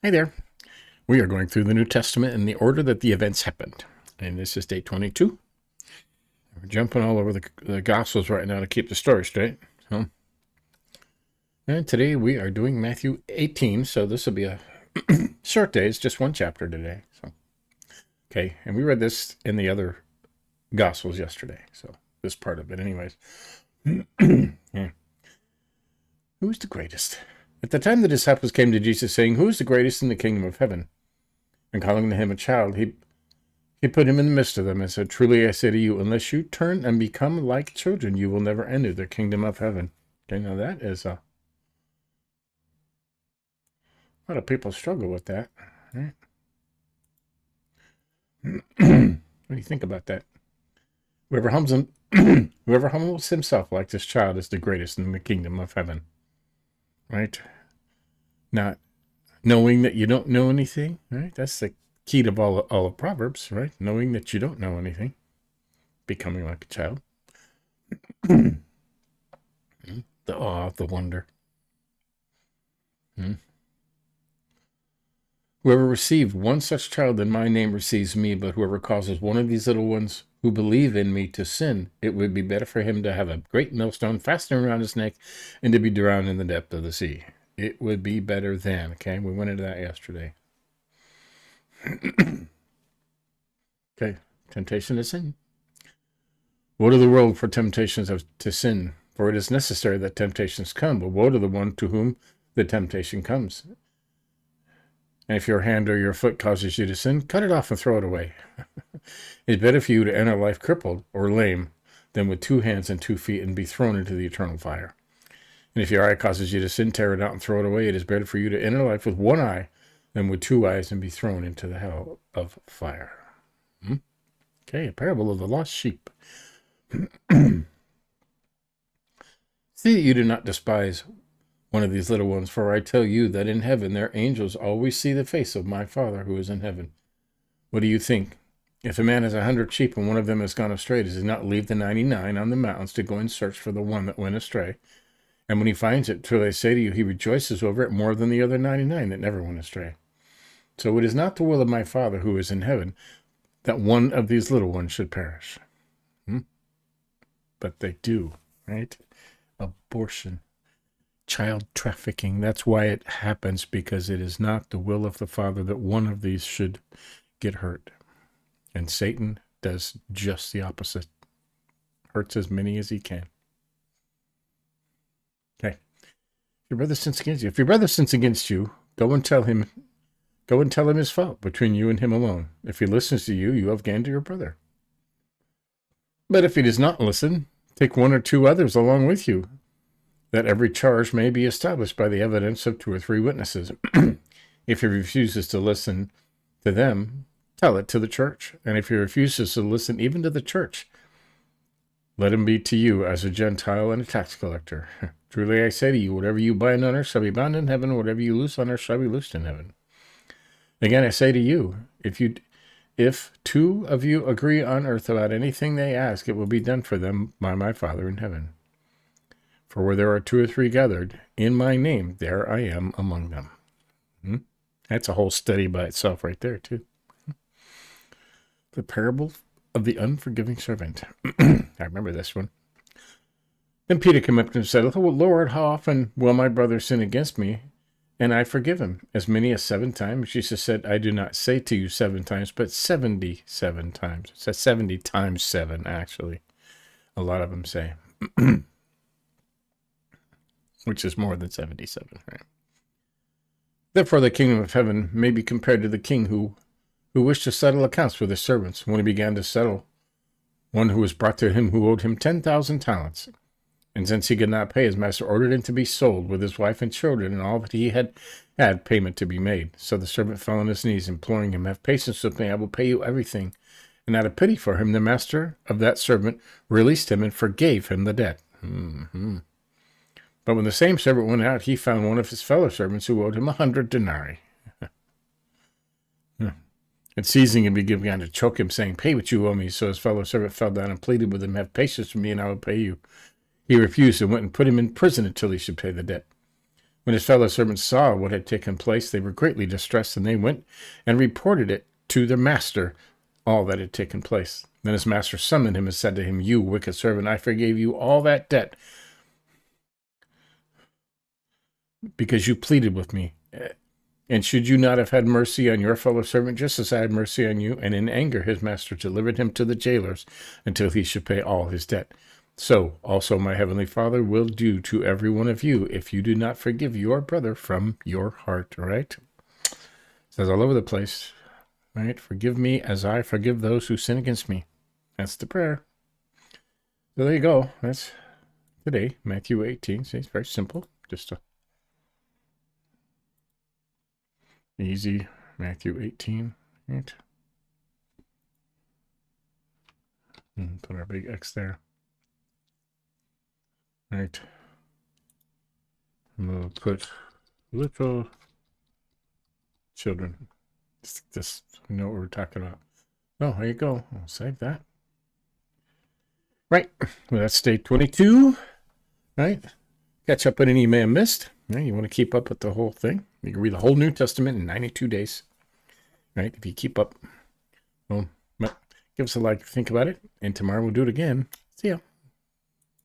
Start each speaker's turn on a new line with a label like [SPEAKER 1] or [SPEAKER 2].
[SPEAKER 1] Hi there. We are going through the New Testament in the order that the events happened. And this is day 22. We're jumping all over the Gospels right now to keep the story straight. And today we are doing Matthew 18, so this will be a short day. It's just one chapter today. Okay, and we read this in the other Gospels yesterday, so this part of it anyways. Yeah. Who is the greatest? At the time the disciples came to Jesus saying, "Who is the greatest in the kingdom of heaven?" And calling to him a child, he put him in the midst of them and said, "Truly I say to you, unless you turn and become like children, you will never enter the kingdom of heaven." Okay, now that is a lot of people struggle with that. Right? What do you think about that? Whoever humbles himself like this child is the greatest in the kingdom of heaven. Right? Not knowing that you don't know anything. Right? That's the key to all of Proverbs. Right? Knowing that you don't know anything. Becoming like a child. The awe, the wonder. Whoever received one such child in my name receives me, but whoever causes one of these little ones who believe in me to sin, it would be better for him to have a great millstone fastened around his neck and to be drowned in the depth of the sea. It would be better than. Okay, we went into that yesterday. Okay, temptation to sin. Woe to the world for temptations to sin, for it is necessary that temptations come, but woe to the one to whom the temptation comes. And if your hand or your foot causes you to sin, cut it off and throw it away. It's better for you to enter life crippled or lame than with 2 hands and 2 feet and be thrown into the eternal fire. And if your eye causes you to sin, tear it out and throw it away. It is better for you to enter life with 1 eye than with 2 eyes and be thrown into the hell of fire. Okay, a parable of the lost sheep. See that you do not despise one of these little ones, for I tell you that in heaven their angels always see the face of my Father who is in heaven. What do you think? If a man has 100 sheep and one of them has gone astray, does he not leave the 99 on the mountains to go and search for the one that went astray? And when he finds it, truly I say to you, he rejoices over it more than the other 99 that never went astray. So it is not the will of my Father who is in heaven that one of these little ones should perish. But they do, right? Abortion. Child trafficking. That's why it happens, because it is not the will of the Father that one of these should get hurt. And Satan does just the opposite. Hurts as many as he can. Okay. If your brother sins against you, go and tell him his fault between you and him alone. If he listens to you, you have gained to your brother. But if he does not listen, take 1 or 2 others along with you, that every charge may be established by the evidence of 2 or 3 witnesses. If he refuses to listen to them, tell it to the church. And if he refuses to listen even to the church, let him be to you as a Gentile and a tax collector. Truly I say to you, whatever you bind on earth shall be bound in heaven, whatever you loose on earth shall be loosed in heaven. Again, I say to you, if 2 of you agree on earth about anything they ask, it will be done for them by my Father in heaven. For where there are 2 or 3 gathered in my name, there I am among them. That's a whole study by itself right there, too. The parable of the unforgiving servant. I remember this one. Then Peter came up and said, "Oh, Lord, how often will my brother sin against me, and I forgive him? As many as 7 times? Jesus said, I do not say to you 7 times, but 77 times. It says 70 times 7, actually. A lot of them say. Which is more than 77, right? Therefore the kingdom of heaven may be compared to the king who wished to settle accounts with his servants. When he began to settle, one who was brought to him who owed him 10,000 talents. And since he could not pay, his master ordered him to be sold with his wife and children and all that he had payment to be made. So the servant fell on his knees, imploring him, "Have patience with me, I will pay you everything." And out of pity for him, the master of that servant released him and forgave him the debt. But when the same servant went out, he found one of his fellow servants who owed him 100 denarii. And seizing him, he began to choke him, saying, "Pay what you owe me." So his fellow servant fell down and pleaded with him, "Have patience with me, and I will pay you." He refused and went and put him in prison until he should pay the debt. When his fellow servants saw what had taken place, they were greatly distressed, and they went and reported it to their master, all that had taken place. Then his master summoned him and said to him, "You wicked servant, I forgave you all that debt because you pleaded with me. And should you not have had mercy on your fellow servant, just as I had mercy on you?" And in anger his master delivered him to the jailers until he should pay all his debt. So also my heavenly Father will do to every one of you if you do not forgive your brother from your heart. All right? It says all over the place. All right? Forgive me as I forgive those who sin against me. That's the prayer. So there you go. That's today, Matthew 18. See, it's very simple. Just a easy Matthew 18. Right? And put our big X there. Right. And we'll put little children. Just know what we're talking about. Oh, there you go. I'll save that. Right. Well, that's day 22. Right. Catch up on any you may have missed. Right? You want to keep up with the whole thing. You can read the whole New Testament in 92 days. Right. If you keep up. Well, give us a like, think about it. And tomorrow we'll do it again. See ya.